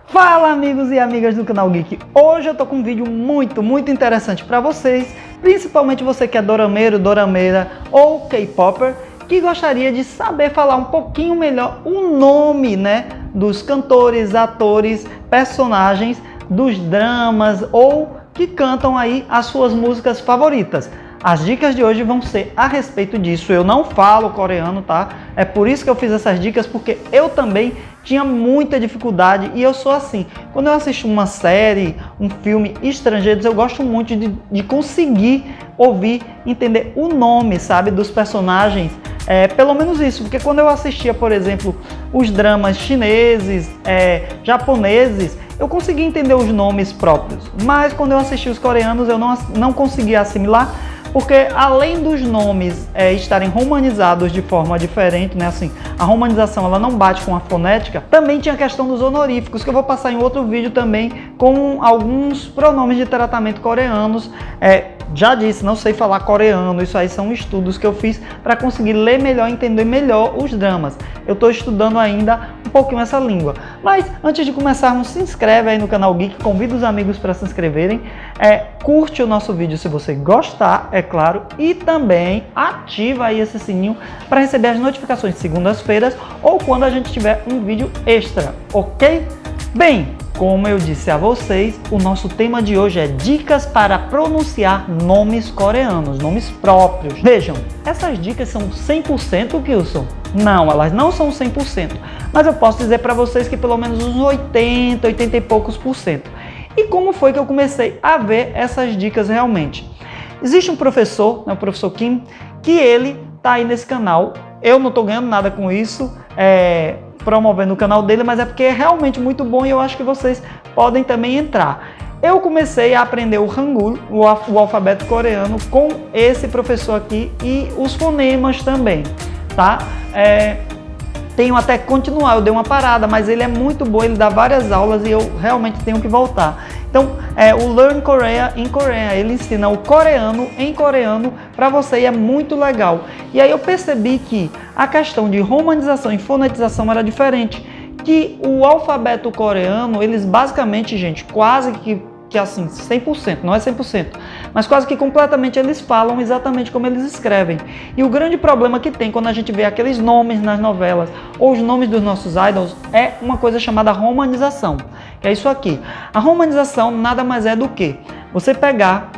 Fala amigos e amigas do canal Geek, hoje eu tô com um vídeo muito interessante para vocês, principalmente você que é dorameiro, dorameira ou K-popper, que gostaria de saber falar um pouquinho melhor o nome, né, dos cantores, atores, personagens dos dramas ou que cantam aí as suas músicas favoritas. As dicas de hoje vão ser a respeito disso. Eu não falo coreano, tá? É por isso que eu fiz essas dicas, porque eu também tinha muita dificuldade e eu sou assim. Quando eu assisto uma série, um filme estrangeiros, eu gosto muito de conseguir ouvir, entender o nome, sabe, dos personagens. Pelo menos isso, porque quando eu assistia, por exemplo, os dramas chineses, japoneses, eu conseguia entender os nomes próprios. Mas quando eu assistia os coreanos, eu não conseguia assimilar, porque além dos nomes estarem romanizados de forma diferente, né, assim, a romanização ela não bate com a fonética, também tinha a questão dos honoríficos, que eu vou passar em outro vídeo também, com alguns pronomes de tratamento coreanos. Já disse, não sei falar coreano, isso aí são estudos que eu fiz para conseguir ler melhor, entender melhor os dramas. Eu estou estudando ainda um pouquinho essa língua. Mas antes de começarmos, se inscreve aí no canal Geek, convida os amigos para se inscreverem, curte o nosso vídeo se você gostar, é claro, e também ativa aí esse sininho para receber as notificações de segundas-feiras ou quando a gente tiver um vídeo extra, ok? Bem, como eu disse a vocês, o nosso tema de hoje é dicas para pronunciar nomes coreanos, nomes próprios. Vejam, essas dicas são 100%, Kilson? Não, elas não são 100%, mas eu posso dizer para vocês que pelo menos uns 80 e poucos %. E como foi que eu comecei a ver essas dicas realmente? Existe um professor, né, o professor Kim, que ele tá aí nesse canal. Eu não tô ganhando nada com isso, promovendo o canal dele, mas é porque é realmente muito bom e eu acho que vocês podem também entrar. Eu comecei a aprender o Hangul, o alfabeto coreano, com esse professor aqui e os fonemas também, tá? Tenho até que continuar, eu dei uma parada, mas ele é muito bom, ele dá várias aulas e eu realmente tenho que voltar. Então, o Learn Korea in Korean, ele ensina o coreano em coreano para você e é muito legal. E aí eu percebi que a questão de romanização e fonetização era diferente, que o alfabeto coreano, eles basicamente, gente, quase que assim, 100%, não é 100%, mas quase que completamente eles falam exatamente como eles escrevem. E o grande problema que tem quando a gente vê aqueles nomes nas novelas ou os nomes dos nossos idols é uma coisa chamada romanização, que é isso aqui. A romanização nada mais é do que você pegar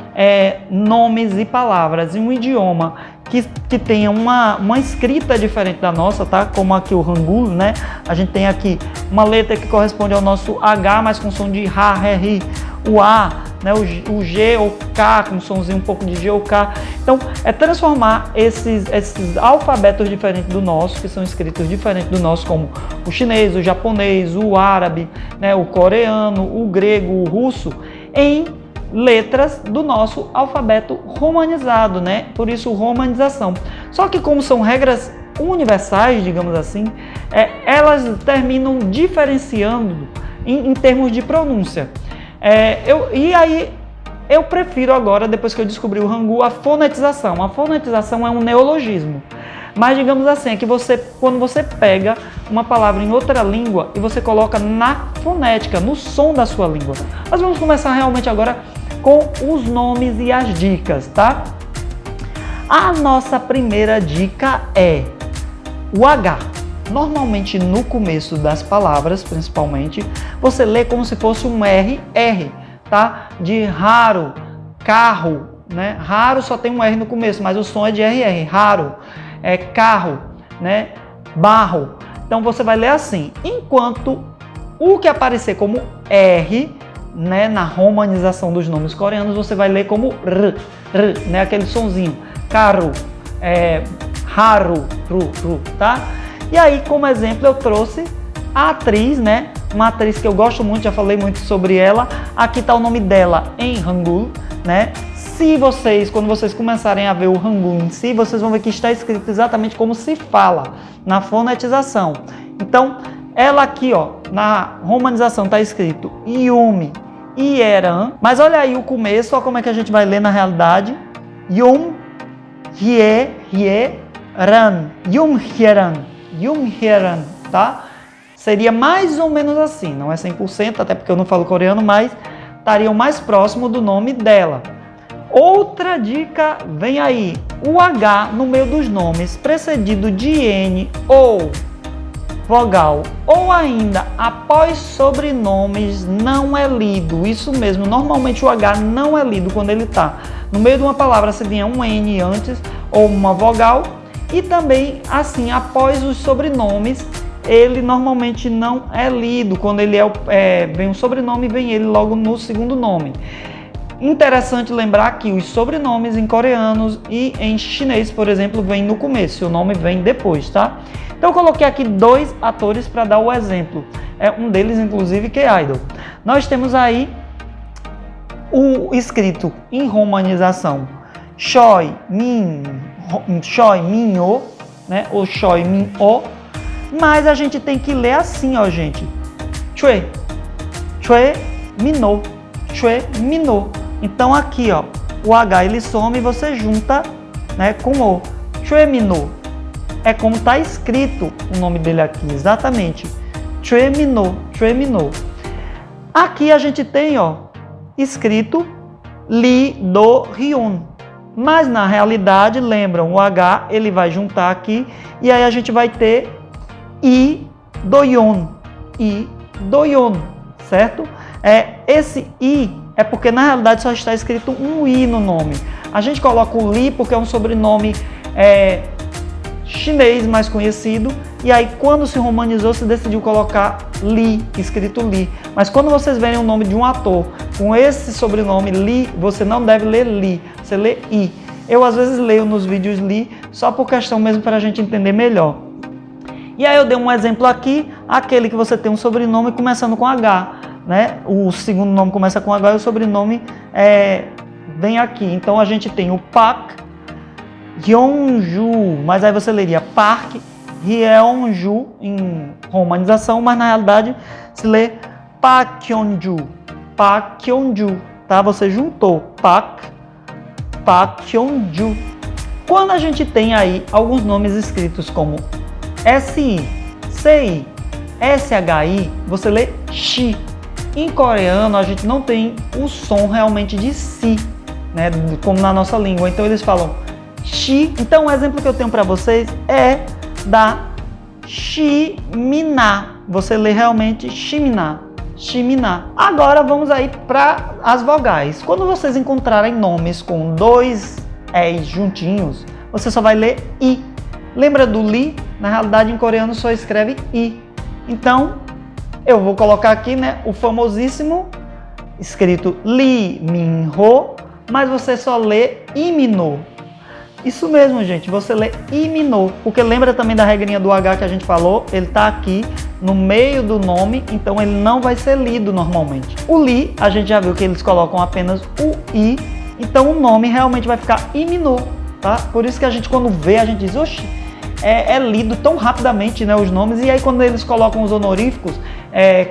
nomes e palavras em um idioma que tenha uma escrita diferente da nossa, tá? Como aqui o Hangul, né? A gente tem aqui uma letra que corresponde ao nosso H, mas com som de H, R, o A, né? O G ou K, com um somzinho um pouco de G ou K. Então, transformar esses alfabetos diferentes do nosso, que são escritos diferentes do nosso, como o chinês, o japonês, o árabe, né? O coreano, o grego, o russo, em letras do nosso alfabeto romanizado, né? Por isso romanização. Só que como são regras universais, digamos assim, elas terminam diferenciando em termos de pronúncia. E aí eu prefiro agora, depois que eu descobri o Hangul, a fonetização. A fonetização é um neologismo. Mas digamos assim, é que quando você pega uma palavra em outra língua e você coloca na fonética, no som da sua língua. Nós vamos começar realmente agora com os nomes e as dicas, tá? A nossa primeira dica é o H. Normalmente no começo das palavras, principalmente, você lê como se fosse um R, tá? De raro, carro, né? Raro só tem um R no começo, mas o som é de RR, raro. Carro, né? Barro. Então você vai ler assim, enquanto o que aparecer como R, né, na romanização dos nomes coreanos, você vai ler como R, né, aquele sonzinho, carro, haru, tá? E aí, como exemplo, eu trouxe a atriz, né, uma atriz que eu gosto muito, já falei muito sobre ela. Aqui está o nome dela em Hangul, né? Quando vocês começarem a ver o Hangul em si, vocês vão ver que está escrito exatamente como se fala na fonetização. Então, ela aqui, ó, na romanização está escrito Yumi Hyeran, mas olha aí o começo, ó, como é que a gente vai ler na realidade. Yum Hyeran, Yum Hyeran, Junghyun, tá? Seria mais ou menos assim, não é 100%, até porque eu não falo coreano, mas estariam mais próximo do nome dela. Outra dica vem aí, o H no meio dos nomes, precedido de N ou vogal, ou ainda após sobrenomes, não é lido. Isso mesmo, normalmente o H não é lido quando ele está no meio de uma palavra, se vier um N antes ou uma vogal, e também assim, após os sobrenomes, ele normalmente não é lido. Quando ele vem um sobrenome, vem ele logo no segundo nome. Interessante lembrar que os sobrenomes em coreanos e em chinês, por exemplo, vem no começo, o nome vem depois, tá? Então eu coloquei aqui 2 atores para dar o exemplo. Um deles, inclusive, que é idol. Nós temos aí o escrito em romanização Choi Min-o, né? Ou Choi Min-o, mas a gente tem que ler assim, ó, gente. Choi Min-o, Choi Min-o. Então aqui, ó, o H ele some e você junta, né, com o Choi Min-o. É como está escrito o nome dele aqui, exatamente. Choi Min-o. Aqui a gente tem, ó, escrito Lee Do-hyun. Mas na realidade, lembram, o H ele vai juntar aqui e aí a gente vai ter I Do-yeon, certo? Esse I é porque na realidade só está escrito um I no nome. A gente coloca o Lee porque é um sobrenome chinês mais conhecido, e aí quando se romanizou se decidiu colocar Lee, escrito Lee. Mas quando vocês verem o nome de um ator com esse sobrenome Lee, você não deve ler Lee, você lê I. Eu às vezes leio nos vídeos Lee, só por questão mesmo para a gente entender melhor. E aí eu dei um exemplo aqui, aquele que você tem um sobrenome começando com H, né? O segundo nome começa com H e o sobrenome vem aqui. Então a gente tem o Park Hyun-ju, mas aí você leria Park Hyun-ju em romanização, mas na realidade se lê Park Hyun-ju, tá? Você juntou Park Hyun-ju. Quando a gente tem aí alguns nomes escritos como SI, CI, SHI, você lê Shi. Em coreano, a gente não tem o som realmente de si, né, como na nossa língua. Então eles falam Shi. Então o exemplo que eu tenho para vocês é da Shimina. Você lê realmente Shimina. Agora vamos aí para as vogais. Quando vocês encontrarem nomes com 2 Es juntinhos, você só vai ler I. Lembra do Li? Na realidade, em coreano só escreve I. Então, eu vou colocar aqui, né, o famosíssimo escrito Lee Min-ho, mas você só lê Imino. Isso mesmo, gente, você lê Imino, porque lembra também da regrinha do H que a gente falou? Ele está aqui no meio do nome, então ele não vai ser lido normalmente. O Li, a gente já viu que eles colocam apenas o I, então o nome realmente vai ficar Imino, tá? Por isso que a gente quando vê, a gente diz, oxi, é lido tão rapidamente, né, os nomes, e aí quando eles colocam os honoríficos,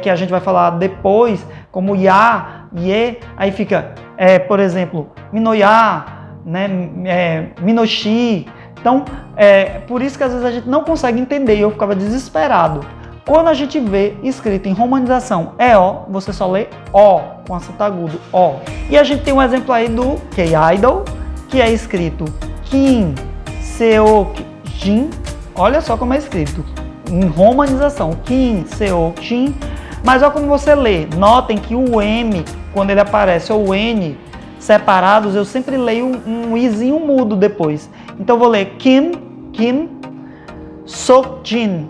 que a gente vai falar depois, como Ya, Ye, aí fica, por exemplo, Minoya, né, Minoshi. Então, por isso que às vezes a gente não consegue entender, e eu ficava desesperado. Quando a gente vê escrito em romanização EO, você só lê O, com acento agudo, O. E a gente tem um exemplo aí do K-Idol, que é escrito Kim Seok-jin. Olha só como é escrito, em romanização, Kim Seok-jin. Mas olha como você lê. Notem que o M, quando ele aparece, ou o N, separados, eu sempre leio um izinho mudo depois. Então eu vou ler Kim Sok-jin,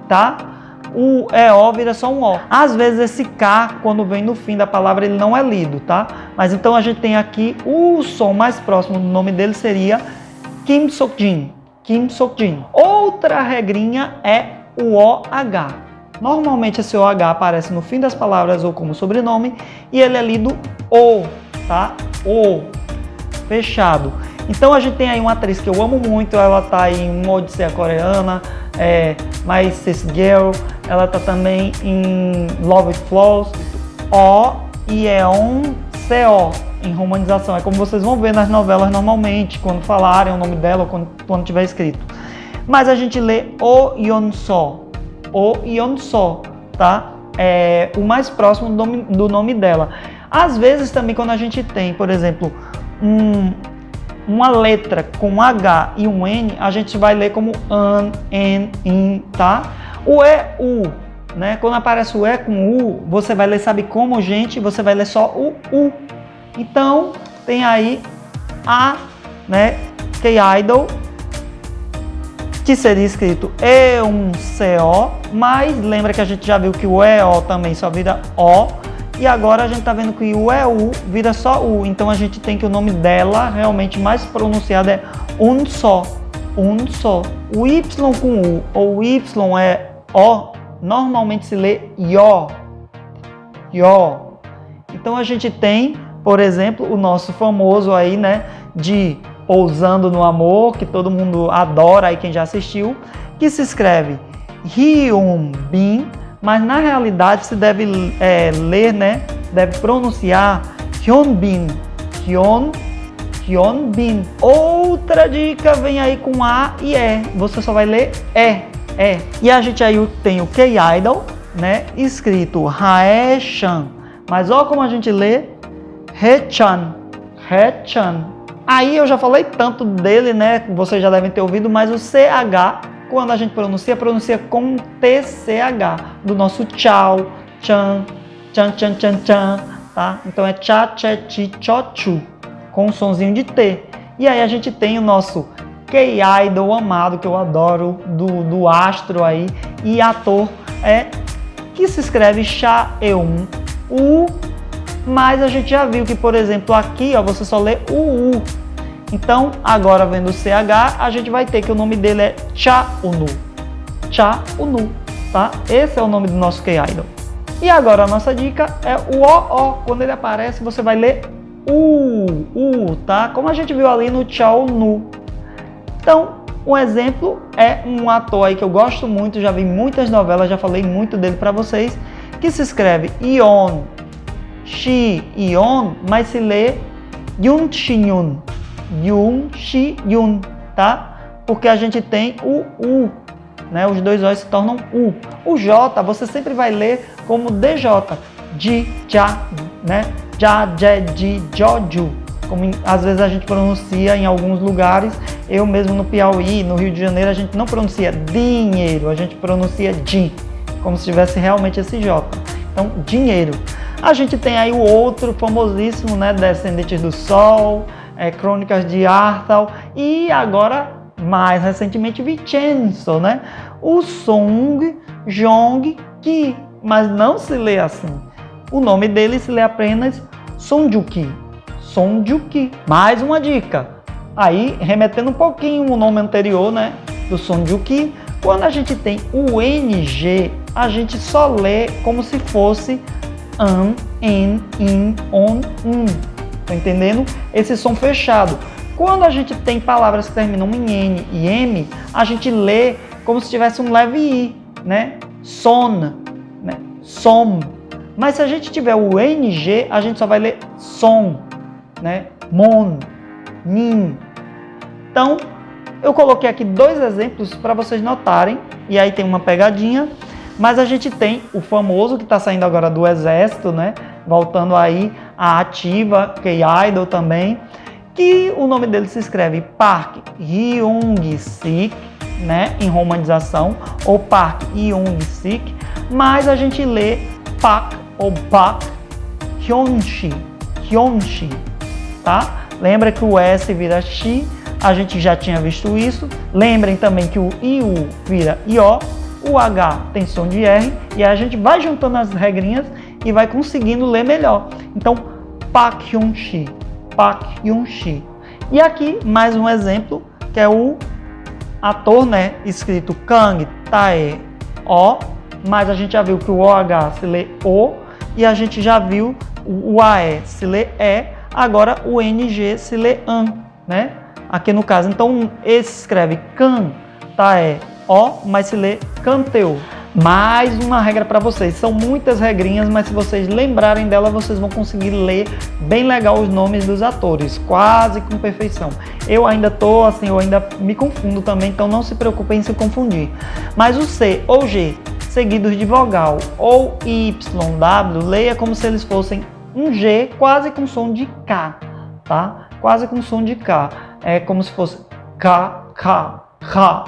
tá? O EO vira só um O. Às vezes esse K, quando vem no fim da palavra, ele não é lido, tá? Mas então a gente tem aqui, o som mais próximo do nome dele seria Kim Sok-jin. Outra regrinha é o OH. Normalmente esse OH aparece no fim das palavras ou como sobrenome e ele é lido O, tá? O, fechado. Então a gente tem aí uma atriz que eu amo muito, ela tá em uma Odisseia Coreana, My Sis Girl, ela tá também em Love It Flows, O e CO em romanização. É como vocês vão ver nas novelas normalmente, quando falarem o nome dela ou quando tiver escrito. mas a gente lê O Yeon-so, tá? É o mais próximo do nome dela. Às vezes também quando a gente tem, por exemplo, uma letra com um H e um N, a gente vai ler como an, en, in, tá? O E-U, né? Quando aparece o E com U, você vai ler, sabe como, gente? Você vai ler só o U. Então, tem aí a, né, K-Idol, que seria escrito E-1-C-O, mas lembra que a gente já viu que o E-O também só vira O, e agora a gente tá vendo que o E-U vira só U, então a gente tem que o nome dela realmente mais pronunciado é Unso. O Y com U ou o Y é O, normalmente se lê Yo. Então a gente tem, por exemplo, o nosso famoso aí, né, de Pousando no Amor, que todo mundo adora aí, quem já assistiu, que se escreve Hyun-bin, mas na realidade se deve ler, né, deve pronunciar Hyun-bin. Hyun-bin. Outra dica vem aí com A e E, você só vai ler E. E a gente aí tem o K-Idol, né, escrito Hae-chan, mas olha como a gente lê Hae-chan. Aí eu já falei tanto dele, né, vocês já devem ter ouvido, mas o CH, quando a gente pronuncia com TCH, do nosso tchau, tchan, tá? Então é tchá, tchê, ti, tchó, tchu, com um sonzinho de T. E aí a gente tem o nosso K-Idol amado, que eu adoro, do astro aí, e ator, que se escreve Cha-eun, mas a gente já viu que, por exemplo, aqui, ó, você só lê o U. Então, agora vendo o CH, a gente vai ter que o nome dele é Cha-unu, tá? Esse é o nome do nosso K-Idol. E agora a nossa dica é o O. Quando ele aparece, você vai ler U, tá? Como a gente viu ali no Cha-unu. Então, um exemplo é um ator aí que eu gosto muito, já vi muitas novelas, já falei muito dele para vocês, que se escreve Yeon, mas se lê Yoon Shi-yoon, tá? Porque a gente tem o U, né? Os dois O's se tornam U. O J você sempre vai ler como DJ, né? Joju, como às vezes a gente pronuncia em alguns lugares. Eu mesmo no Piauí, no Rio de Janeiro, a gente não pronuncia dinheiro, a gente pronuncia di, como se tivesse realmente esse J. Então, dinheiro. A gente tem aí o outro famosíssimo, né, Descendentes do Sol, Crônicas de Arthur, e agora, mais recentemente, Vincenzo, né? O Song Joong-ki, mas não se lê assim. O nome dele se lê apenas Sonjuki. Mais uma dica. Aí, remetendo um pouquinho o nome anterior, né, do Sonjuki, quando a gente tem o NG, a gente só lê como se fosse an, en, in, on, tá entendendo? Esse som fechado. Quando a gente tem palavras que terminam em N e M, a gente lê como se tivesse um leve I, né? Son, né? Som. Mas se a gente tiver o NG, a gente só vai ler som, né? Mon, nin. Então, eu coloquei aqui dois exemplos para vocês notarem, e aí tem uma pegadinha. Mas a gente tem o famoso que está saindo agora do exército, né? Voltando aí a ativa, K-Idol também, que o nome dele se escreve Park Hyung-sik, né? Em romanização, ou Park Hyung-sik, mas a gente lê Park ou Park Hyun-shi, tá? Lembra que o S vira Shi, a gente já tinha visto isso. Lembrem também que o IU vira IO, o H tem som de R, e aí a gente vai juntando as regrinhas e vai conseguindo ler melhor. Então, Park Hyun-shi. E aqui, mais um exemplo, que é o ator, né, escrito Kang Tae-o, mas a gente já viu que o OH se lê O, e a gente já viu o AE se lê E, agora o NG se lê AN, né? Aqui no caso, então, esse escreve Kan Tae-o, mas se lê Canteu. Mais uma regra para vocês, são muitas regrinhas, mas se vocês lembrarem dela, vocês vão conseguir ler bem legal os nomes dos atores, quase com perfeição. Eu ainda eu ainda me confundo também, então não se preocupem em se confundir. Mas o C ou G, seguidos de vogal, ou Y, W, leia como se eles fossem um G quase com som de K, tá? Quase com som de K, é como se fosse K, K, K,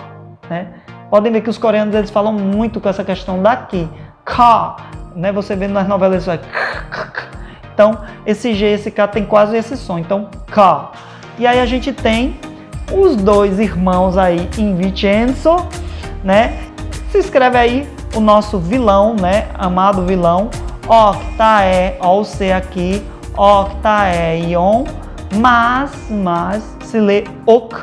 né? Podem ver que os coreanos eles falam muito com essa questão daqui, K, né? Você vê nas novelas isso então esse G e esse K tem quase esse som, então K. E aí a gente tem os dois irmãos aí em Vincenzo, né? Se escreve aí o nosso vilão, né? Amado vilão, Octae, ó o C aqui, Octaeon, mas se lê Oktaeon,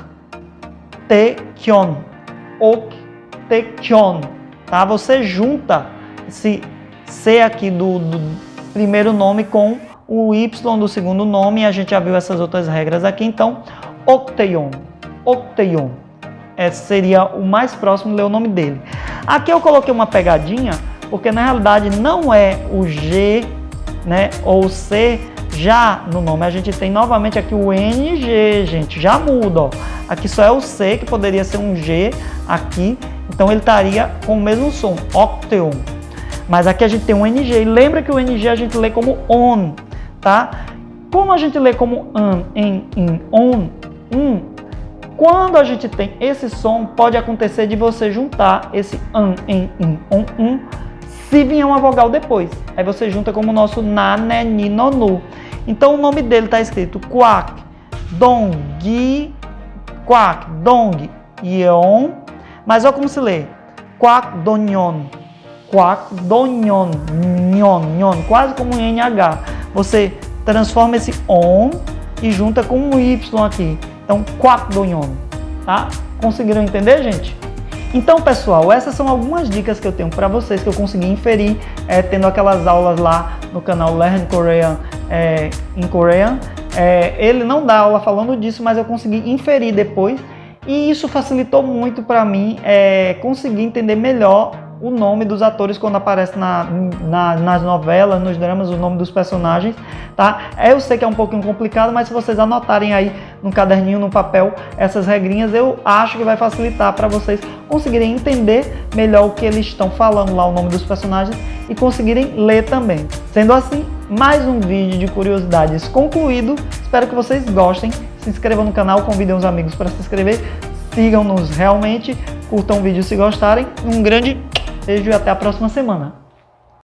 Oktaeon, tá? Você junta esse C aqui do primeiro nome com o Y do segundo nome, e a gente já viu essas outras regras aqui, então Octaeon, Octaeon. Esse seria o mais próximo ler o nome dele. Aqui eu coloquei uma pegadinha, porque na realidade não é o G, né, ou o C já no nome. A gente tem novamente aqui o NG, gente, já muda, ó. Aqui só é o C, que poderia ser um G aqui, então ele estaria com o mesmo som, Octaeon. Mas aqui a gente tem um NG, e lembra que o NG a gente lê como ON, tá? Como a gente lê como AN, em, ON, quando a gente tem esse som, pode acontecer de você juntar esse an, em, on, se vier uma vogal depois. Aí você junta como o nosso na, né, ni, no, nu. Então o nome dele está escrito Kwak, Dong, Yeon. Mas olha como se lê. Kwak, Donyon. Kwak, Donyon. Nyon, quase como um NH. Você transforma esse on e junta com um Y aqui. Então, Kwak Donyon, tá? Conseguiram entender, gente? Então, pessoal, essas são algumas dicas que eu tenho para vocês, que eu consegui inferir tendo aquelas aulas lá no canal Learn Korean in Korean. Ele não dá aula falando disso, mas eu consegui inferir depois, e isso facilitou muito para mim conseguir entender melhor o nome dos atores quando aparece nas novelas, nos dramas, o nome dos personagens, tá? Eu sei que é um pouquinho complicado, mas se vocês anotarem aí no caderninho, no papel, essas regrinhas, eu acho que vai facilitar para vocês conseguirem entender melhor o que eles estão falando lá, o nome dos personagens, e conseguirem ler também. Sendo assim, mais um vídeo de curiosidades concluído. Espero que vocês gostem. Se inscrevam no canal, convidem os amigos para se inscrever. Sigam-nos realmente, curtam o vídeo se gostarem. Um grande beijo e até a próxima semana.